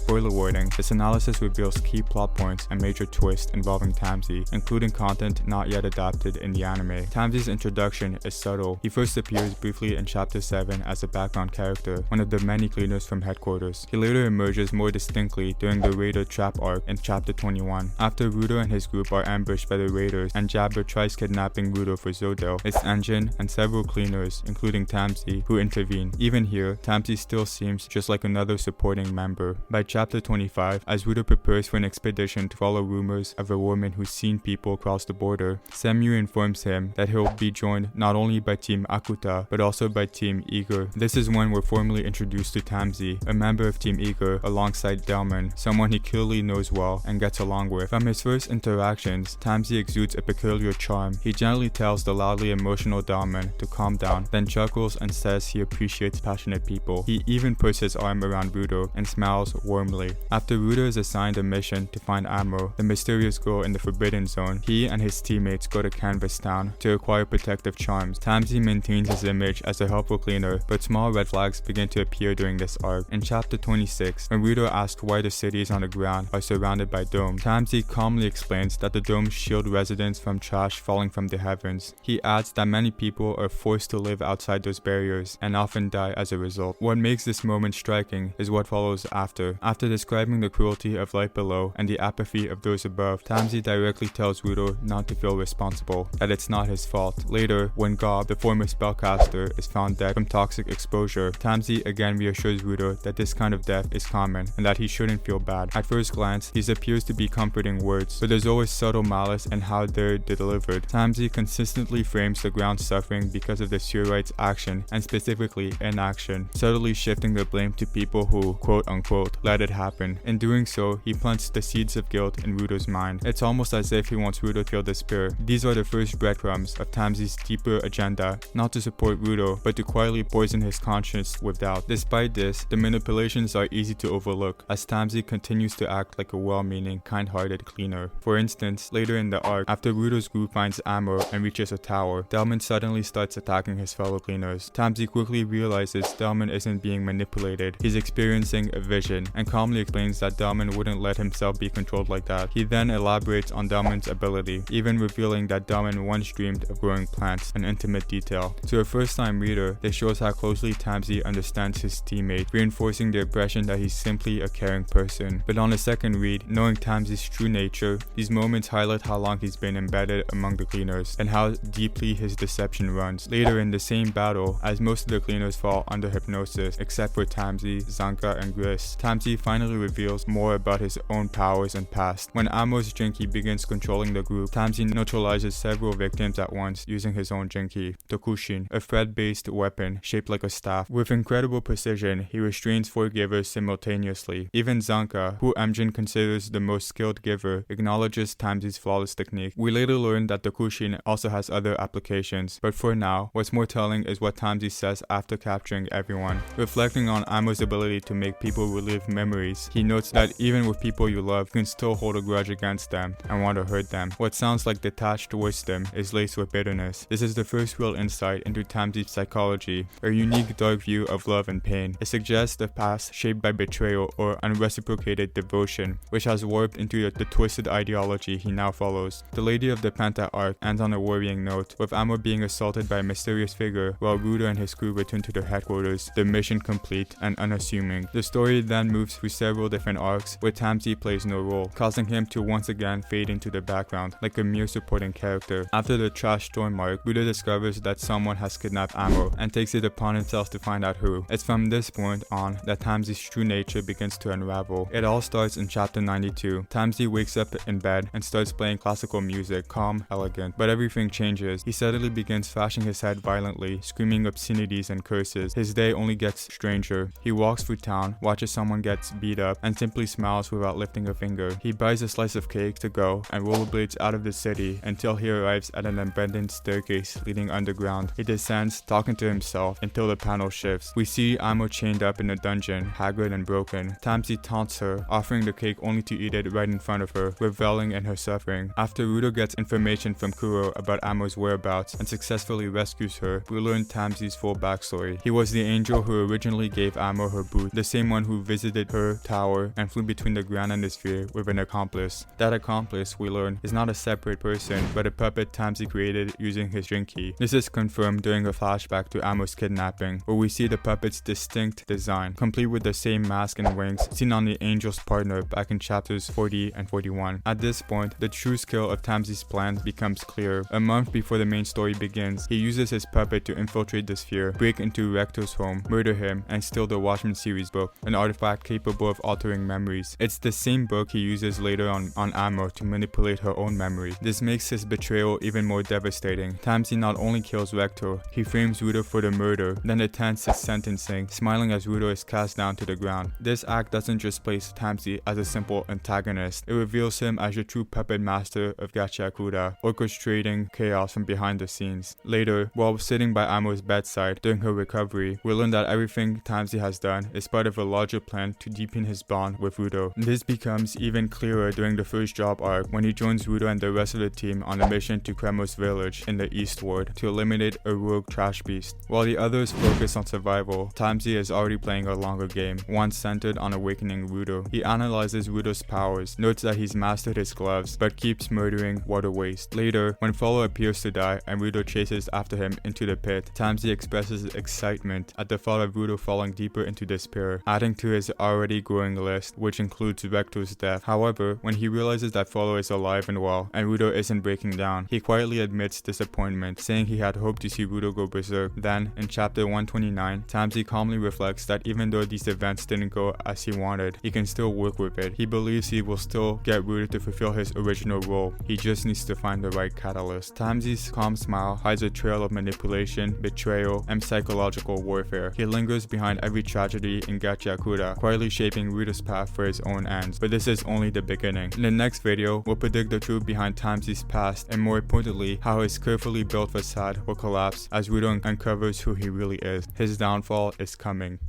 Spoiler warning, this analysis reveals key plot points and major twists involving Tamsy, including content not yet adapted in the anime. Tamsy's introduction is subtle. He first appears briefly in chapter 7 as a background character, one of the many cleaners from headquarters. He later emerges more distinctly during the Raider trap arc in chapter 21. After Rudo and his group are ambushed by the Raiders and Jabber tries kidnapping Rudo for Zodel, it's Engine and several cleaners, including Tamsy, who intervene. Even here, Tamsy still seems just like another supporting member. By chapter 25, as Rudo prepares for an expedition to follow rumors of a woman who's seen people cross the border, Semyu informs him that he'll be joined not only by Team Akuta, but also by Team Eager. This is when we're formally introduced to Tamsy, a member of Team Eager alongside Delman, someone he clearly knows well and gets along with. From his first interactions, Tamsy exudes a peculiar charm. He gently tells the loudly emotional Delman to calm down, then chuckles and says he appreciates passionate people. He even puts his arm around Rudo and smiles warmly. After Rudo is assigned a mission to find Amo, the mysterious girl in the Forbidden Zone, he and his teammates go to Canvas Town to acquire protective charms. Tamsy maintains his image as a helpful cleaner, but small red flags begin to appear during this arc. In chapter 26, when Rudo asks why the cities on the ground are surrounded by domes, Tamsy calmly explains that the domes shield residents from trash falling from the heavens. He adds that many people are forced to live outside those barriers and often die as a result. What makes this moment striking is what follows after. After describing the cruelty of life below and the apathy of those above, Tamsy directly tells Rudo not to feel responsible, that it's not his fault. Later, when Gob, the former spellcaster, is found dead from toxic exposure, Tamsy again reassures Rudo that this kind of death is common and that he shouldn't feel bad. At first glance, these appears to be comforting words, but there's always subtle malice in how they're delivered. Tamsy consistently frames the ground suffering because of the Surite's action and specifically inaction, subtly shifting the blame to people who, quote-unquote, let it happen. In doing so, he plants the seeds of guilt in Rudo's mind. It's almost as if he wants Rudo to feel despair. These are the first breadcrumbs of Tamsy's deeper agenda, not to support Rudo, but to quietly poison his conscience with doubt. Despite this, the manipulations are easy to overlook, as Tamsy continues to act like a well-meaning, kind-hearted cleaner. For instance, later in the arc, after Rudo's group finds Amo and reaches a tower, Delman suddenly starts attacking his fellow cleaners. Tamsy quickly realizes Delman isn't being manipulated, he's experiencing a vision, and calmly explains that Delman wouldn't let himself be controlled like that. He then elaborates on Delman's ability, even revealing that Delman once dreamed of growing plants, an intimate detail. To a first-time reader, this shows how closely Tamsy understands his teammate, reinforcing the impression that he's simply a caring person. But on a second read, knowing Tamsy's true nature, these moments highlight how long he's been embedded among the cleaners, and how deeply his deception runs. Later in the same battle, as most of the cleaners fall under hypnosis, except for Tamsy, Zanka, and Gris, Tamsy finally reveals more about his own powers and past. When Amo's Jinki begins controlling the group, Tamsy neutralizes several victims at once using his own Jinki, Tokushin, a thread-based weapon shaped like a staff. With incredible precision, he restrains 4 givers simultaneously. Even Zanka, who Amjin considers the most skilled giver, acknowledges Tamsy's flawless technique. We later learn that Tokushin also has other applications, but for now, what's more telling is what Tamsy says after capturing everyone. Reflecting on Amo's ability to make people relive memories, he notes that even with people you love, you can still hold a grudge against them and want to hurt them. What sounds like detached wisdom is laced with bitterness. This is the first real insight into Tamsy's psychology, a unique dark view of love and pain. It suggests a past shaped by betrayal or unreciprocated devotion, which has warped into the twisted ideology he now follows. The Lady of the Penta arc ends on a worrying note, with Amo being assaulted by a mysterious figure while Rudo and his crew return to their headquarters, their mission complete and unassuming. The story then moves through several different arcs where Tamsy plays no role, causing him to once again fade into the background like a mere supporting character. After the Trash Storm arc, Rudo discovers that someone has kidnapped Amo and takes it upon himself to find out who. It's from this point on that Tamsy's true nature begins to unravel. It all starts in chapter 92. Tamsy wakes up in bed and starts playing classical music, calm, elegant, but everything changes. He suddenly begins thrashing his head violently, screaming obscenities and curses. His day only gets stranger. He walks through town, watches someone get beat up, and simply smiles without lifting a finger. He buys a slice of cake to go and rollerblades out of the city until he arrives at an abandoned staircase leading underground. He descends, talking to himself, until the panel shifts. We see Amo chained up in a dungeon, haggard and broken. Tamsy taunts her, offering the cake only to eat it right in front of her, reveling in her suffering. After Rudo gets information from Kuro about Amo's whereabouts and successfully rescues her, we learn Tamsy's full backstory. He was the angel who originally gave Amo her boot, the same one who visited her her tower and flew between the ground and the sphere with an accomplice. That accomplice, we learn, is not a separate person, but a puppet Tamsy created using his drink key. This is confirmed during a flashback to Amo's kidnapping, where we see the puppet's distinct design, complete with the same mask and wings seen on the Angel's partner back in chapters 40 and 41. At this point, the true scale of Tamsy's plan becomes clear. A month before the main story begins, he uses his puppet to infiltrate the sphere, break into Rector's home, murder him, and steal the Watchmen series book, an artifact capable of altering memories. It's the same book he uses later on Amo to manipulate her own memory. This makes his betrayal even more devastating. Tamsy not only kills Rector, he frames Rudo for the murder, then attends his sentencing, smiling as Rudo is cast down to the ground. This act doesn't just place Tamsy as a simple antagonist, it reveals him as the true puppet master of Gachiakuta, orchestrating chaos from behind the scenes. Later, while sitting by Amo's bedside during her recovery, we learn that everything Tamsy has done is part of a larger plan to deepen his bond with Rudo. This becomes even clearer during the first job arc when he joins Rudo and the rest of the team on a mission to Kremos village in the Eastward to eliminate a rogue trash beast. While the others focus on survival, Tamsy is already playing a longer game, one centered on awakening Rudo. He analyzes Rudo's powers, notes that he's mastered his gloves, but keeps murdering water waste. Later, when Follow appears to die and Rudo chases after him into the pit, Tamsy expresses excitement at the thought of Rudo falling deeper into despair, adding to his already growing list, which includes Rector's death. However, when he realizes that Follow is alive and well, and Rudo isn't breaking down, he quietly admits disappointment, saying he had hoped to see Rudo go berserk. Then, in chapter 129, Tamsy calmly reflects that even though these events didn't go as he wanted, he can still work with it. He believes he will still get Rudo to fulfill his original role. He just needs to find the right catalyst. Tamsy's calm smile hides a trail of manipulation, betrayal, and psychological warfare. He lingers behind every tragedy in Gachiakuta, quietly shaping Rudo's path for his own ends. But this is only the beginning. In the next video, we'll predict the truth behind Tamsy's past, and more importantly, how his carefully built facade will collapse as Rudo uncovers who he really is. His downfall is coming.